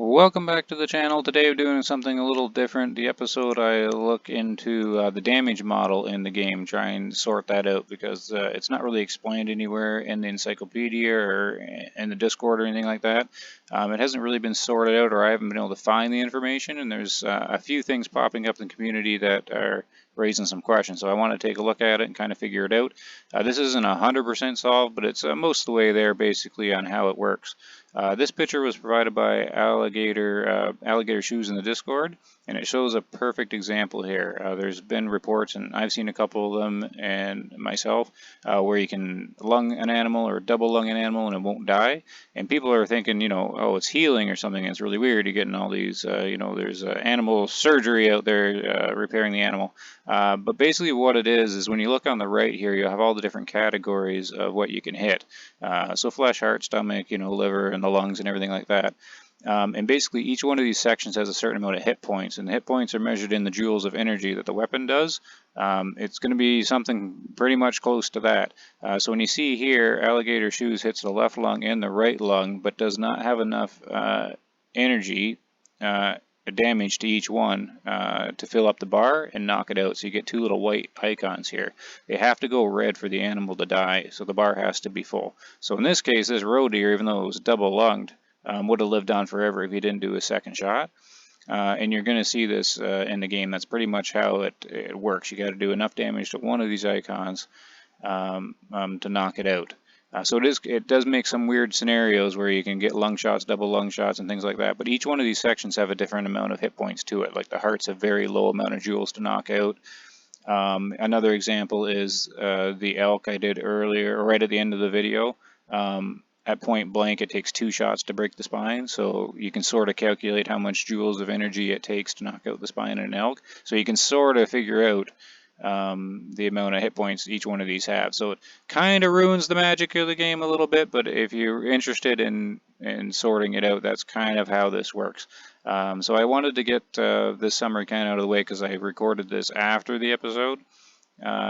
Welcome back to the channel. Today we're doing something a little different. The episode I look into the damage model in the game, try and sort that out because it's not really explained anywhere in the encyclopedia or in the Discord or anything like that. It hasn't really been sorted out, or I haven't been able to find the information, and there's a few things popping up in the community that are raising some questions. So I want to take a look at it and kind of figure it out. This isn't 100% solved, but it's most of the way there basically on how it works. This picture was provided by Alligator Shoes in the Discord, and it shows a perfect example here. There's been reports, and I've seen a couple of them and myself, where you can lung an animal or double lung an animal and it won't die. And people are thinking, oh, it's healing or something. It's really weird. You're getting all these, there's animal surgery out there repairing the animal. But basically what it is when you look on the right here, you have all the different categories of what you can hit. So flesh, heart, stomach, liver, and the lungs and everything like that. And basically each one of these sections has a certain amount of hit points, and the hit points are measured in the joules of energy that the weapon does. It's going to be something pretty much close to that. So when you see here, Alligator Shoes hits the left lung and the right lung, but does not have enough energy damage to each one to fill up the bar and knock it out. So you get two little white icons here. They have to go red for the animal to die, so the bar has to be full. So in this case, this roe deer, even though it was double lunged, would have lived on forever if he didn't do a second shot. And you're going to see this in the game. That's pretty much how it works. You got to do enough damage to one of these icons to knock it out. So it does make some weird scenarios where you can get lung shots, double lung shots, and things like that. But each one of these sections have a different amount of hit points to it. Like the heart's a very low amount of joules to knock out. Another example is the elk I did earlier, right at the end of the video. At point blank, it takes 2 shots to break the spine, so you can sort of calculate how much joules of energy it takes to knock out the spine in an elk. So you can sort of figure out the amount of hit points each one of these have. So it kind of ruins the magic of the game a little bit, but if you're interested in sorting it out, that's kind of how this works. So I wanted to get this summary kind of out of the way because I recorded this after the episode,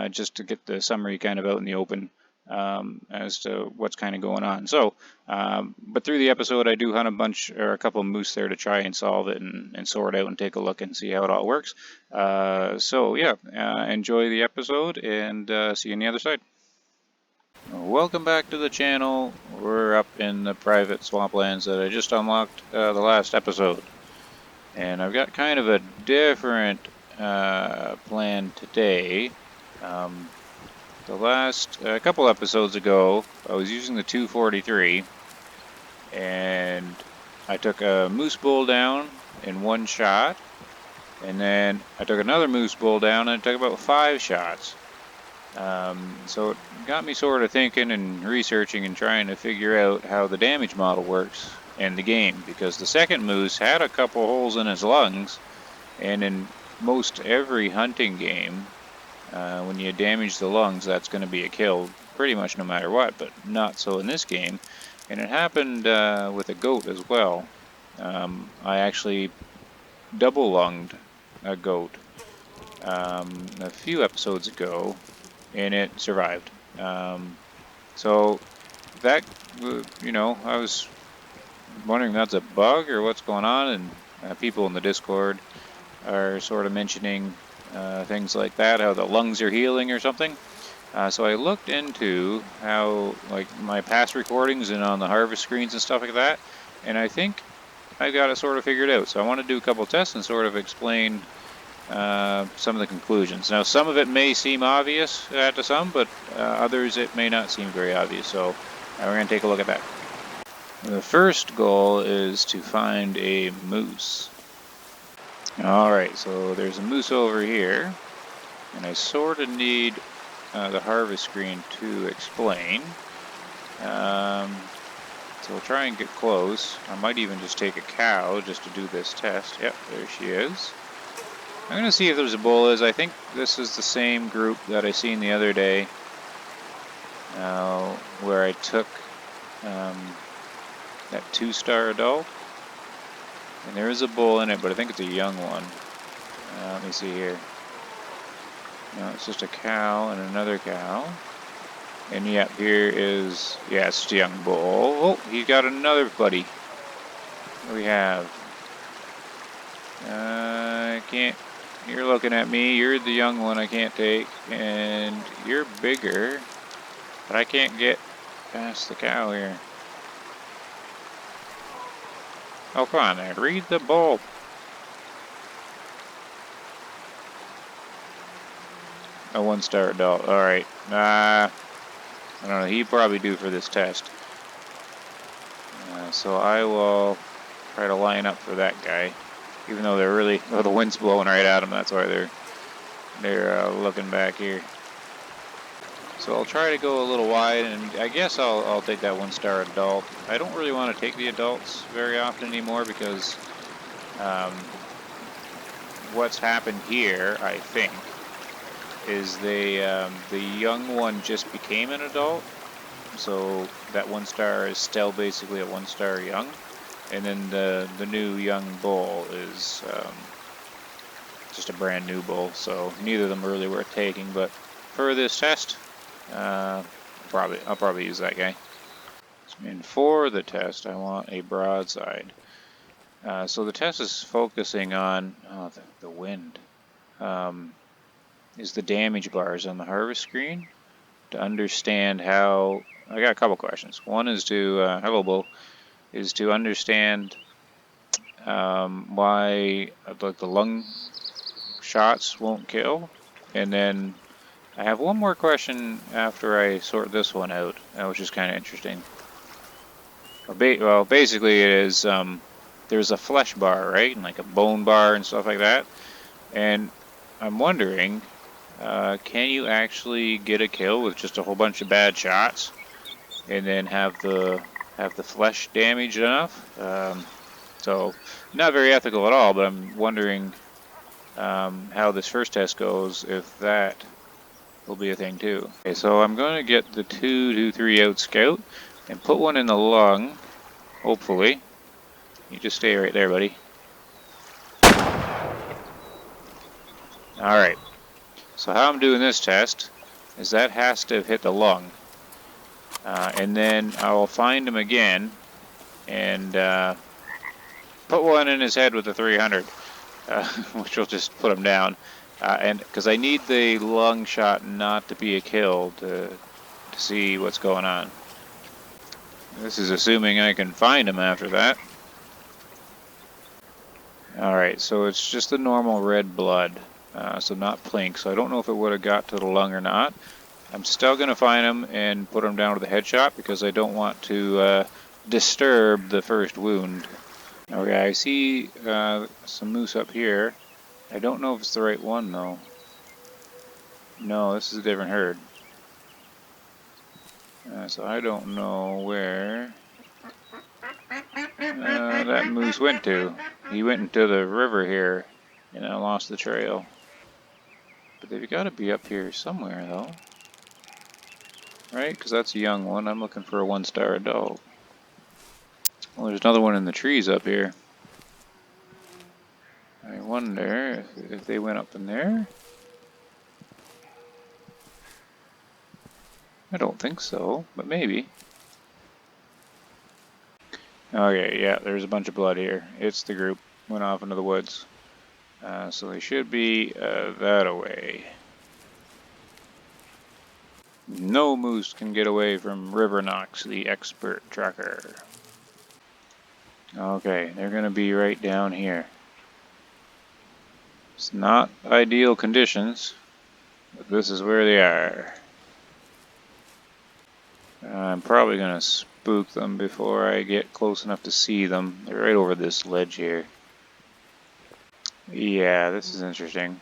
just to get the summary kind of out in the open. As to what's kind of going on. So, but through the episode, I do hunt a couple of moose there to try and solve it and sort out and take a look and see how it all works. So yeah, enjoy the episode and see you on the other side. Welcome back to the channel. We're up in the private swamplands that I just unlocked the last episode. And I've got kind of a different plan today. The last couple episodes ago, I was using the 243, and I took a moose bull down in 1 shot, and then I took another moose bull down and it took about 5 shots. So it got me sort of thinking and researching and trying to figure out how the damage model works in the game, because the second moose had a couple holes in his lungs, and in most every hunting game, when you damage the lungs, that's going to be a kill pretty much no matter what, but not so in this game. And it happened with a goat as well. I actually double lunged a goat a few episodes ago, and it survived. So that, I was wondering if that's a bug or what's going on, and people in the Discord are sort of mentioning things like that, how the lungs are healing or something. So I looked into how, like, my past recordings and on the harvest screens and stuff like that, and I think I got it sort of figured out. So I want to do a couple tests and sort of explain some of the conclusions. Now, some of it may seem obvious to some, but others it may not seem very obvious. So we're going to take a look at that. The first goal is to find a moose. Alright, so there's a moose over here, and I sort of need the harvest screen to explain. So we'll try and get close. I might even just take a cow just to do this test. Yep, there she is. I'm going to see if there's a bull. I think this is the same group that I seen the other day, where I took that 2-star adult. And there is a bull in it, but I think it's a young one. Let me see here. No, it's just a cow and another cow. And yep, here is, yeah, it's just a young bull. Oh, he's got another buddy. What do we have? I can't. You're looking at me. You're the young one I can't take. And you're bigger. But I can't get past the cow here. Oh, come on there. Read the bulb. A 1-star adult. Alright. I don't know. He'd probably do for this test. So I will try to line up for that guy. Even though they're really... Oh, the wind's blowing right at them. That's why they're looking back here. So I'll try to go a little wide, and I guess I'll take that 1-star adult. I don't really want to take the adults very often anymore because what's happened here, I think, is the young one just became an adult. So that 1-star is still basically a 1-star young, and then the new young bull is just a brand new bull. So neither of them are really worth taking. But for this test, I'll probably use that guy. And for the test, I want a broadside. So the test is focusing on the wind. Is the damage bars on the harvest screen to understand how. I got a couple questions. One is to hello, Bull, is to understand why like the lung shots won't kill, and then I have one more question after I sort this one out, which is kind of interesting. Well, basically it is there's a flesh bar, right, and like a bone bar and stuff like that, and I'm wondering, can you actually get a kill with just a whole bunch of bad shots, and then have the flesh damaged enough? So not very ethical at all, but I'm wondering how this first test goes, if that will be a thing too. Okay, so I'm going to get the 2-3 out scout and put one in the lung, hopefully. You just stay right there, buddy. Alright, so how I'm doing this test is that has to have hit the lung. And then I will find him again and put one in his head with the 300, which will just put him down. And because I need the lung shot not to be a kill to see what's going on. This is assuming I can find him after that. Alright, so it's just the normal red blood, so not plink, so I don't know if it would have got to the lung or not. I'm still going to find him and put him down to the headshot because I don't want to disturb the first wound. Okay, I see some moose up here. I don't know if it's the right one though. No, this is a different herd. So I don't know where that moose went to. He went into the river here and I lost the trail. But they've got to be up here somewhere though. Right? Because that's a young one. I'm looking for a 1-star adult. Well, there's another one in the trees up here. I wonder if they went up in there. I don't think so, but maybe. Okay, yeah, there's a bunch of blood here. It's the group. Went off into the woods. So they should be that away. No moose can get away from Rivernox, the expert tracker. Okay, they're going to be right down here. It's not ideal conditions, but this is where they are. I'm probably going to spook them before I get close enough to see them. They're right over this ledge here. Yeah, this is interesting.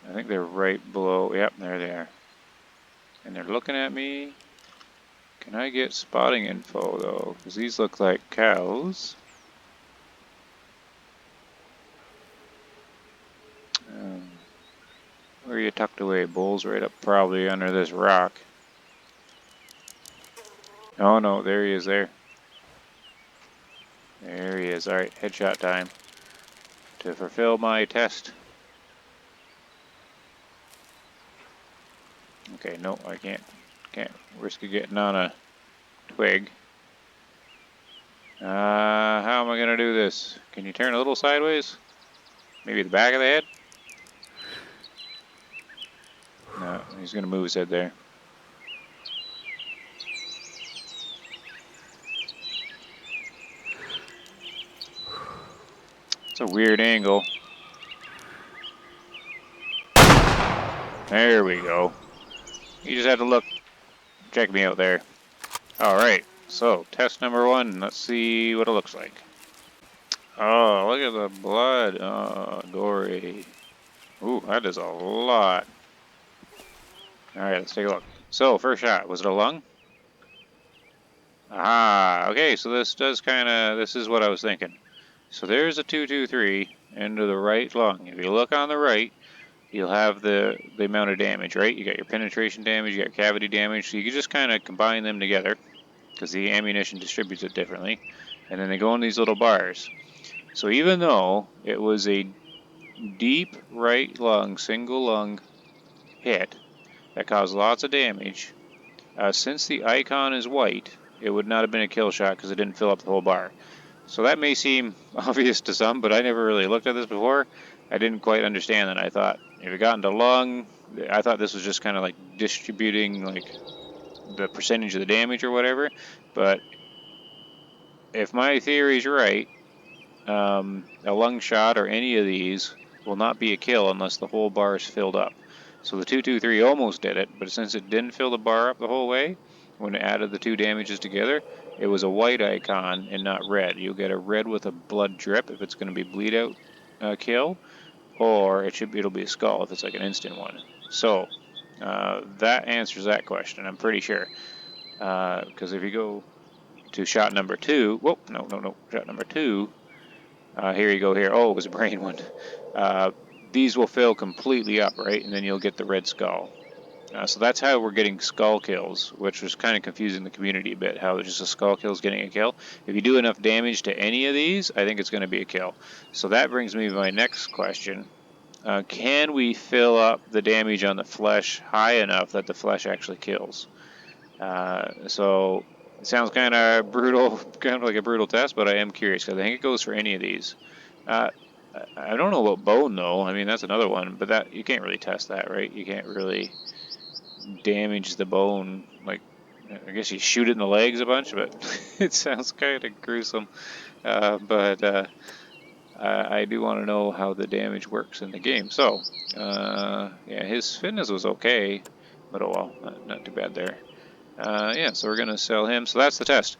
I think they're right below. Yep, there they are. And they're looking at me. Can I get spotting info though? Because these look like cows. Where are you tucked away? Bull's right up probably under this rock. Oh no, there he is there. There he is. Alright, headshot time. To fulfill my test. Okay, no, I can't risk of getting on a twig. How am I gonna do this? Can you turn a little sideways? Maybe the back of the head? No, he's gonna move his head there. It's a weird angle. There we go. You just had to look. Check me out there. Alright, so test number 1. Let's see what it looks like. Oh, look at the blood. Oh, gory. Ooh, that is a lot. Alright, let's take a look. So, first shot. Was it a lung? Ah, okay, so this does this is what I was thinking. So there's a 223 into the right lung. If you look on the right, you'll have the amount of damage, right? You got your penetration damage, you got cavity damage, so you can just kind of combine them together because the ammunition distributes it differently. And then they go in these little bars. So even though it was a deep right lung, single lung hit that caused lots of damage, since the icon is white, it would not have been a kill shot because it didn't fill up the whole bar. So that may seem obvious to some, but I never really looked at this before. I didn't quite understand that. I thought if it got into lung, I thought this was just kind of like distributing like the percentage of the damage or whatever. But if my theory is right, a lung shot or any of these will not be a kill unless the whole bar is filled up. So the 223 almost did it, but since it didn't fill the bar up the whole way, when it added the two damages together, it was a white icon and not red. You'll get a red with a blood drip if it's going to be bleed out kill, or it'll be a skull if it's like an instant one. So that answers that question, I'm pretty sure. Because if you go to shot number 2, whoa, no, shot number 2. Here you go here. Oh, it was a brain one. These will fill completely up, right? And then you'll get the red skull. So that's how we're getting skull kills, which was kind of confusing the community a bit, how just a skull kill is getting a kill. If you do enough damage to any of these, I think it's going to be a kill. So that brings me to my next question. Can we fill up the damage on the flesh high enough that the flesh actually kills? So it sounds kind of brutal, kind of like a brutal test, but I am curious because I think it goes for any of these. Uh, I don't know about bone though. I mean, that's another one, but that you can't really test that, right? You can't really damage the bone. Like, I guess you shoot it in the legs a bunch, but it sounds kind of gruesome. But I do want to know how the damage works in the game. So, yeah, his fitness was okay, but oh well, not too bad there. Yeah, so we're gonna sell him. So that's the test.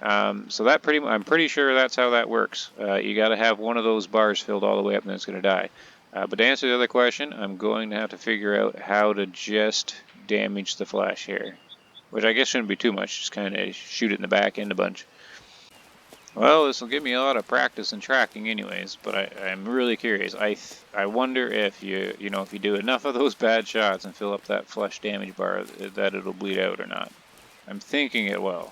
So that I'm pretty sure that's how that works. You got to have one of those bars filled all the way up, and then it's gonna die. But to answer the other question, I'm going to have to figure out how to just damage the flash here, which I guess shouldn't be too much. Just kind of shoot it in the back end a bunch. Well, this will give me a lot of practice and tracking, anyways. But I'm really curious. I wonder if if you do enough of those bad shots and fill up that flesh damage bar, that it'll bleed out or not. I'm thinking it will.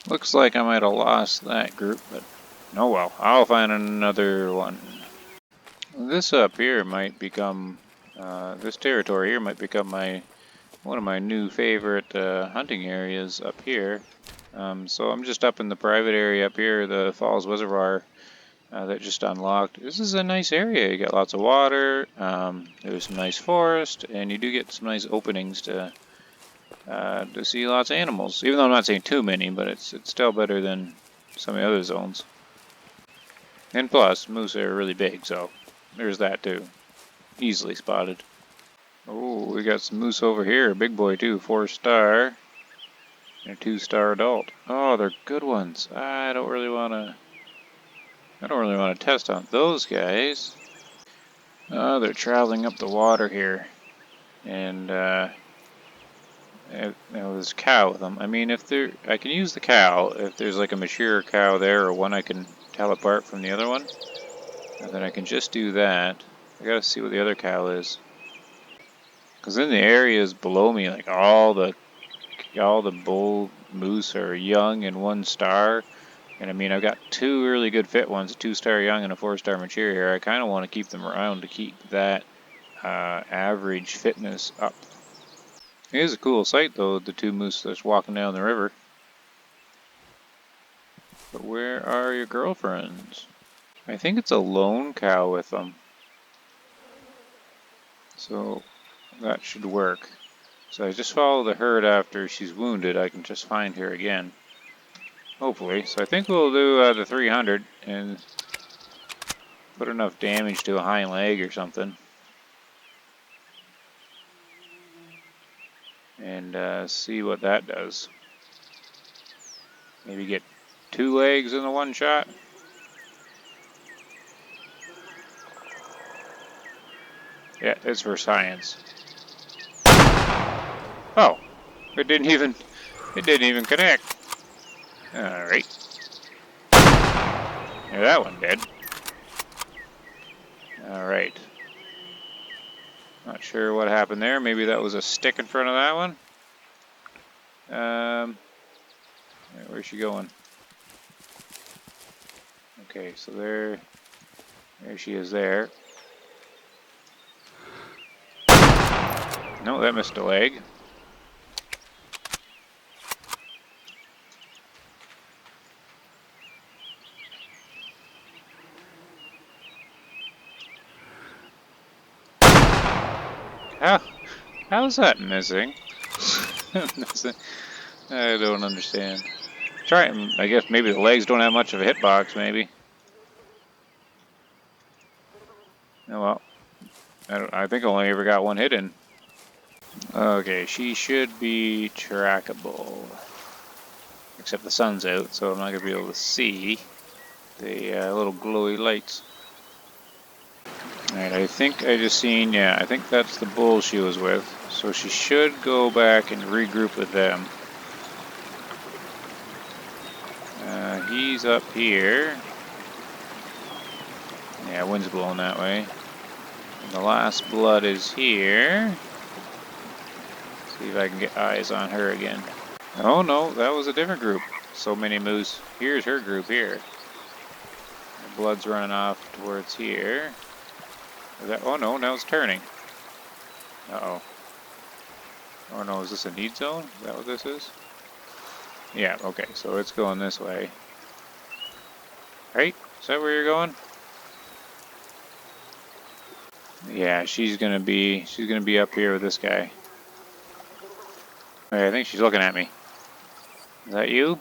Looks like I might have lost that group, but oh well. I'll find another one. This up here might become, this territory here might become one of my new favorite hunting areas up here. So I'm just up in the private area up here, the Falls Reservoir, that just unlocked. This is a nice area. You got lots of water, there's some nice forest, and you do get some nice openings to see lots of animals. Even though I'm not saying too many, but it's still better than some of the other zones. And plus, moose are really big, so there's that too. Easily spotted. Oh, we got some moose over here. Big boy too, 4-star. And a 2-star adult. Oh, they're good ones. I don't really want to test on those guys. Oh, they're traveling up the water here. And there's a cow with them. I mean, I can use the cow if there's like a mature cow there or one I can tell apart from the other one. And then I can just do that. I gotta see what the other cow is. Because in the areas below me, like all the bull moose are young and 1-star. And I mean, I've got 2 really good fit ones, a 2-star young and a 4-star mature here. I kind of want to keep them around to keep that average fitness up. It is a cool sight though, the 2 moose that's walking down the river. But where are your girlfriends? I think it's a lone cow with them. So that should work. So I just follow the herd after she's wounded. I can just find her again. Hopefully. So I think we'll do the 300 and put enough damage to a hind leg or something. And see what that does. Maybe get 2 legs in the one shot. Yeah, it's for science. Oh, it didn't even connect. Alright. Yeah, that one did. Alright. Not sure what happened there. Maybe that was a stick in front of that one. Where's she going? Okay, so there she is there. No, that missed a leg. How's that missing? I don't understand. Try it. I guess maybe the legs don't have much of a hitbox, maybe. Oh well. I think I only ever got one hit in. Okay, she should be trackable. Except the sun's out, so I'm not going to be able to see the little glowy lights. Alright, I think I just seen, yeah, I think that's the bull she was with. So she should go back and regroup with them. He's up here. Yeah, wind's blowing that way. And the last blood is here. See if I can get eyes on her again. Oh no, that was a different group. So many moose. Here's her group here. The blood's running off towards here. Oh no, now it's turning. Uh-oh. Oh no, is this a need zone? Is that what this is? Yeah, okay, so it's going this way. Right? Is that where you're going? Yeah, she's gonna be up here with this guy. Okay, I think she's looking at me. Is that you?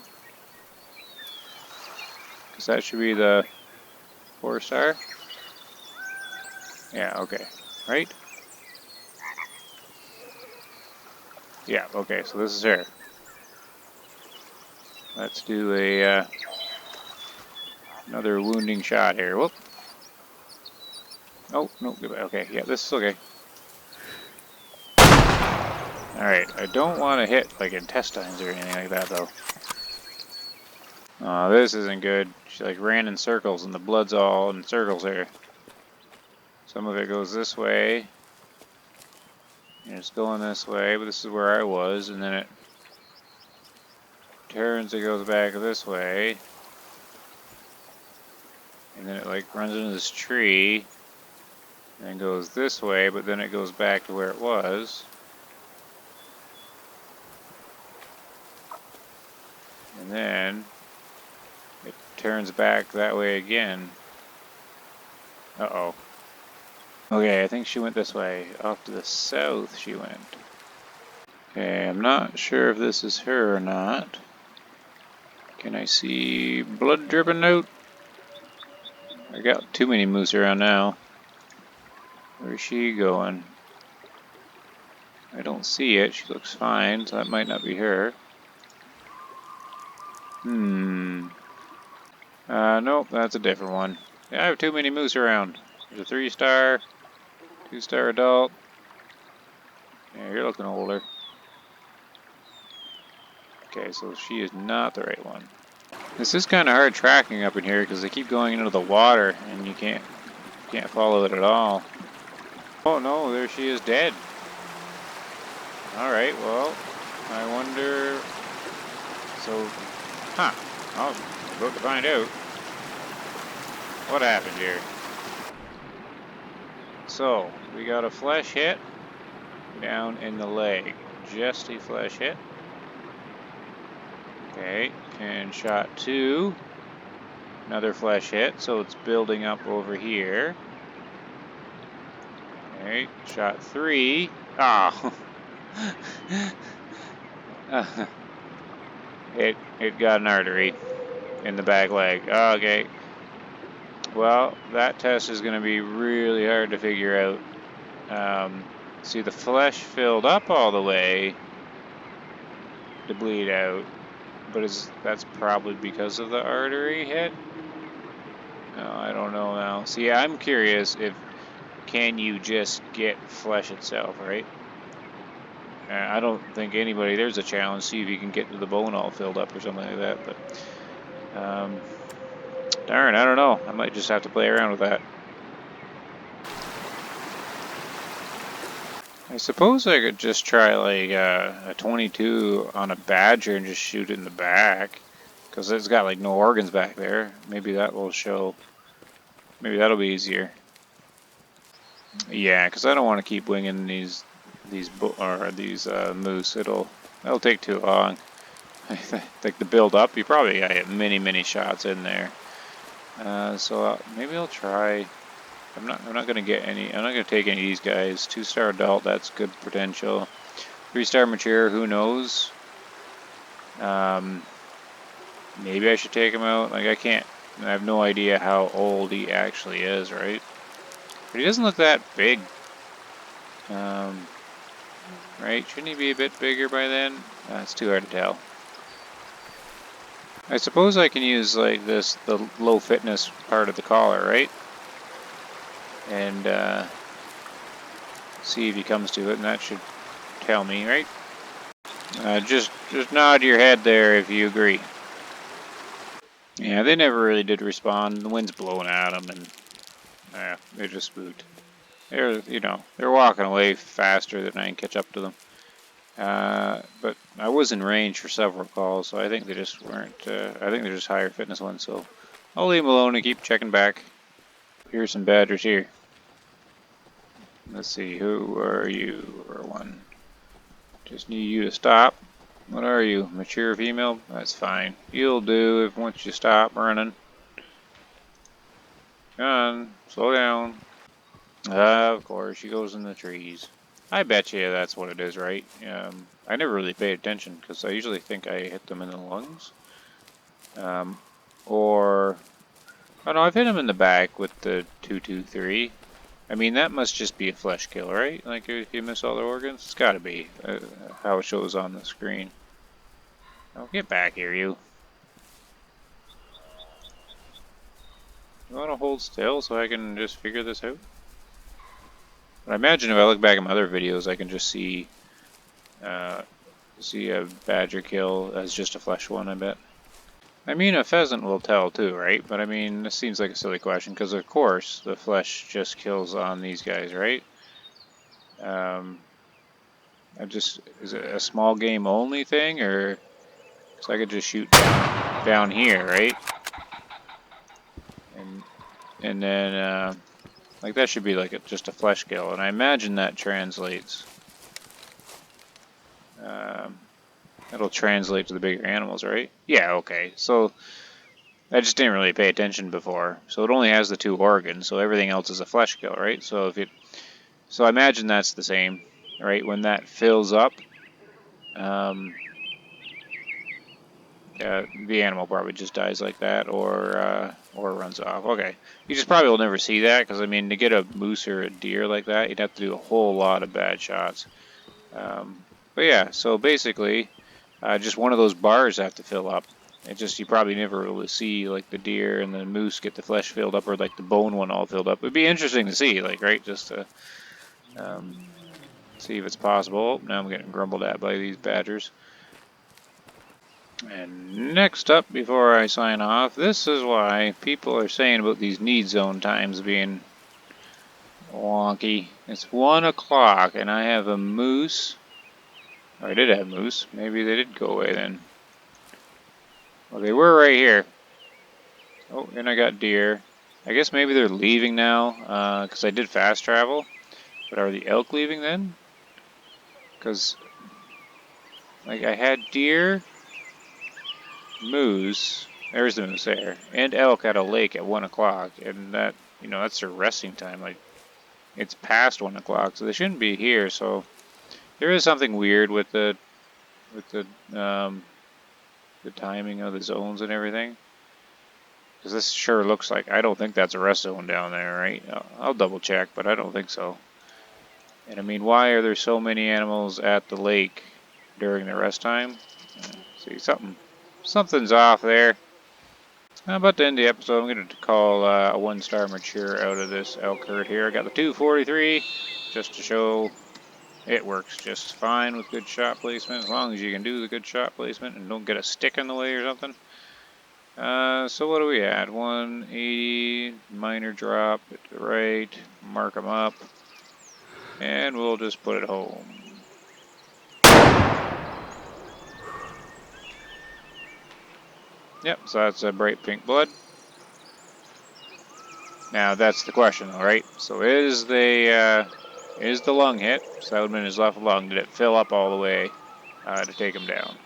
Because that should be the 4-star. Yeah, okay. Right? Yeah, okay, so this is her. Let's do a another wounding shot here. Whoop. Oh, no, okay, yeah, this is okay. Alright, I don't want to hit like intestines or anything like that though. Oh, this isn't good. She like ran in circles and the blood's all in circles here. Some of it goes this way. And it's going this way, but this is where I was, and then it turns, it goes back this way. And then it like runs into this tree. And then goes this way, but then it goes back to where it was. And then it turns back that way again. Uh-oh. Okay, I think she went this way. Off to the south she went. Okay, I'm not sure if this is her or not. Can I see blood dripping out? I got too many moose around now. Where's she going? I don't see it. She looks fine, so that might not be her. Nope, that's a different one. Yeah, I have too many moose around. There's a 3-star, 2-star adult. Yeah, you're looking older. Okay, so she is not the right one. This is kind of hard tracking up in here because they keep going into the water and you can't follow it at all. Oh no, there she is dead. Alright, well, I wonder... So, I'll about to find out. What happened here? So, we got a flesh hit down in the leg. Just a flesh hit. Okay, and shot 2. Another flesh hit, so it's building up over here. Alright, shot 3. Oh. It got an artery in the back leg. Okay. Well, that test is going to be really hard to figure out. See, the flesh filled up all the way to bleed out, but that's probably because of the artery hit? No, I don't know now. See, I'm curious if can you just get flesh itself, right? I don't think anybody, there's a challenge, see if you can get to the bone all filled up or something like that, but darn, I don't know. I might just have to play around with that. I suppose I could just try like a 22 on a Badger and just shoot it in the back, because it's got like no organs back there. Maybe that will show. Maybe that'll be easier. Yeah, because I don't want to keep winging these moose. That'll take too long. I think the build up, you probably got to get many shots in there. So maybe I'll try. I'm not gonna get any. I'm not gonna take any of these guys. 2-star adult, that's good potential. 3-star mature, who knows? Maybe I should take him out. Like I can't. I have no idea how old he actually is, right? But he doesn't look that big. Right? Shouldn't he be a bit bigger by then? It's too hard to tell. I suppose I can use like the low fitness part of the collar, right? And see if he comes to it, and that should tell me, right? Just nod your head there if you agree. Yeah, they never really did respond. The wind's blowing at them, and they're just spooked. They're walking away faster than I can catch up to them. But I was in range for several calls, so I think they just weren't. I think they're just higher fitness ones. So I'll leave them alone and keep checking back. Here's some badgers here. Let's see, who are you? Or one. Just need you to stop. What are you? Mature female? That's fine. You'll do if once you stop running. Come on, slow down. Of course, she goes in the trees. I bet you that's what it is, right? I never really paid attention because I usually think I hit them in the lungs. Oh no, I've hit them in the back with the 223. I mean, that must just be a flesh kill, right? Like if you miss all the organs, it's got to be how it shows on the screen. Oh, get back here, you. You want to hold still so I can just figure this out? But I imagine if I look back at my other videos, I can just see a badger kill as just a flesh one, I bet. I mean, a pheasant will tell too, right? But I mean, this seems like a silly question because, of course, the flesh just kills on these guys, right? Is it a small game only thing, or so I could just shoot down here, right? And then like that should be like just a flesh kill, and I imagine that translates. It'll translate to the bigger animals, right? Yeah, okay. So I just didn't really pay attention before. So it only has the 2 organs, so everything else is a flesh kill, right? So I imagine that's the same, right? When that fills up, the animal probably just dies like that, or runs off. Okay, you just probably will never see that because I mean, to get a moose or a deer like that, you'd have to do a whole lot of bad shots. But yeah, so basically, just one of those bars have to fill up. You probably never really see like the deer and the moose get the flesh filled up, or like the bone one all filled up. It'd be interesting to see, like, right, just to see if it's possible. Now I'm getting grumbled at by these badgers. And next up, before I sign off, this is why people are saying about these need zone times being wonky. It's 1 o'clock and I have a moose. Oh, I did have moose. Maybe they did go away then. Well, they were right here. Oh, and I got deer. I guess maybe they're leaving now, because I did fast travel. But are the elk leaving then? Because, like, I had deer, moose, there's the moose there, and elk at a lake at 1 o'clock, and that, that's their resting time. Like, it's past 1 o'clock, so they shouldn't be here. So there is something weird with the timing of the zones and everything. Because this sure looks like, I don't think that's a rest zone down there, right? I'll double check, but I don't think so. And I mean, why are there so many animals at the lake during the rest time? See, something's off there. About to end the episode, I'm going to call a 1-star mature out of this elk herd here. I got the 243 just to show it works just fine with good shot placement, as long as you can do the good shot placement and don't get a stick in the way or something. So what do we add? 180, minor drop at the right, mark them up, and we'll just put it home. Yep, so that's a bright pink blood. Now that's the question, all right? So is the lung hit? So that would have been his left lung. Did it fill up all the way to take him down?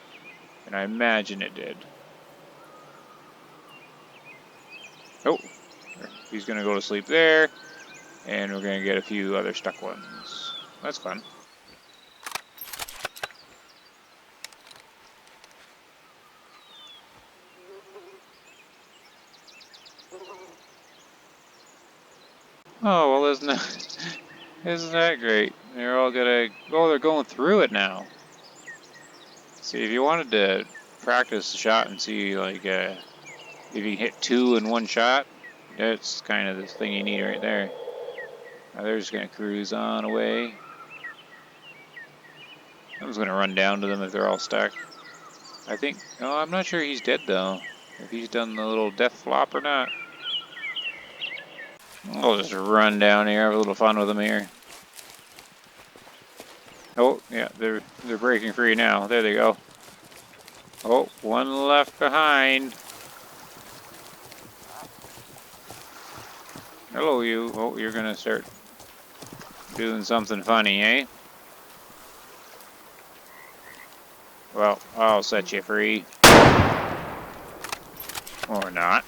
And I imagine it did. Oh, he's gonna go to sleep there, and we're gonna get a few other stuck ones. That's fun. Oh well, isn't that great? They're all gonna. Oh, they're going through it now. See, if you wanted to practice the shot and see like if you can hit 2 in one shot, that's kind of the thing you need right there. Now they're just gonna cruise on away. I'm just gonna run down to them if they're all stuck. I think. Oh, I'm not sure he's dead though. If he's done the little death flop or not. I'll just run down here, have a little fun with them here. Oh, yeah, they're breaking free now. There they go. Oh, one left behind. Hello, you. Oh, you're gonna start doing something funny, eh? Well, I'll set you free. Or not.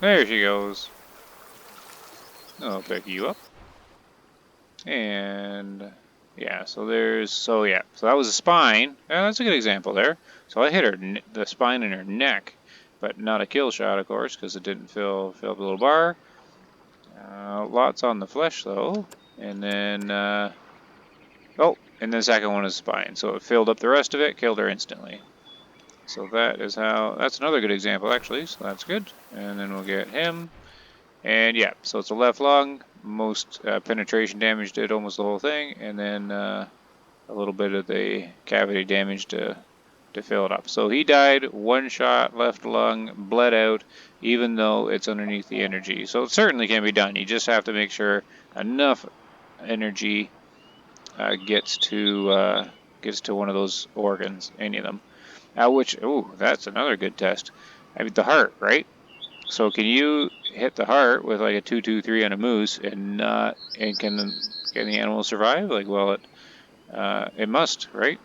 There she goes. I'll pick you up. And yeah, so that was a spine. Yeah, that's a good example there. So I hit her the spine in her neck, but not a kill shot, of course, because it didn't fill up the little bar. Lots on the flesh though, and then and the second one is spine. So it filled up the rest of it, killed her instantly. So that's another good example actually. So that's good. And then we'll get him. And yeah, so it's a left lung. Most penetration damage did almost the whole thing, and then a little bit of the cavity damage to fill it up. So he died, 1 shot, left lung, bled out, even though it's underneath the energy. So it certainly can be done. You just have to make sure enough energy gets to one of those organs, any of them. That's another good test. I mean, the heart, right? So can you hit the heart with like a 2-2-3 on a moose and can the animal survive? Like, well, it must, right?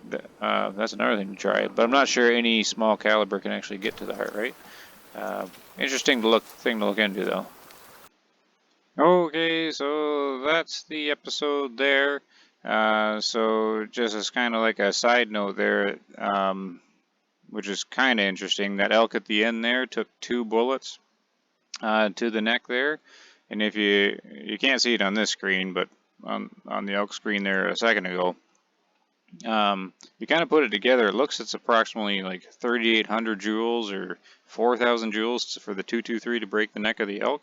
That's another thing to try. But I'm not sure any small caliber can actually get to the heart, right? Interesting thing to look into though. Okay, so that's the episode there. So just as kind of like a side note there, which is kind of interesting, that elk at the end there took 2 bullets to the neck there, and if you can't see it on this screen, but on the elk screen there a second ago, you kind of put it together. It looks it's approximately like 3,800 joules or 4,000 joules for the 223 to break the neck of the elk,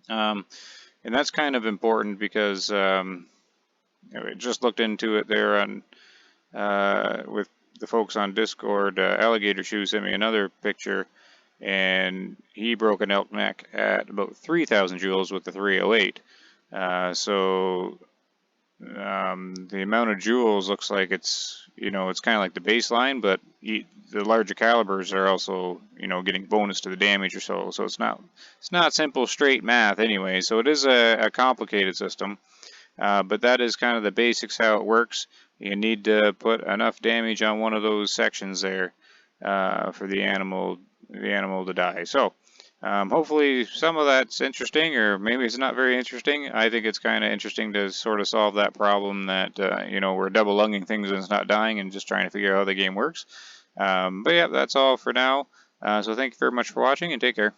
and that's kind of important because I just looked into it there on with the folks on Discord. Alligator Shoe sent me another picture, and he broke an elk neck at about 3,000 joules with the 308. The amount of joules looks like it's kind of like the baseline, but the larger calibers are also getting bonus to the damage or so. So it's not simple straight math anyway. So it is a complicated system, but that is kind of the basics how it works. You need to put enough damage on one of those sections there for the animal to die. So Hopefully some of that's interesting, or maybe it's not very interesting. I think it's kind of interesting to sort of solve that problem that, we're double lunging things and it's not dying and just trying to figure out how the game works. But yeah, that's all for now. So thank you very much for watching and take care.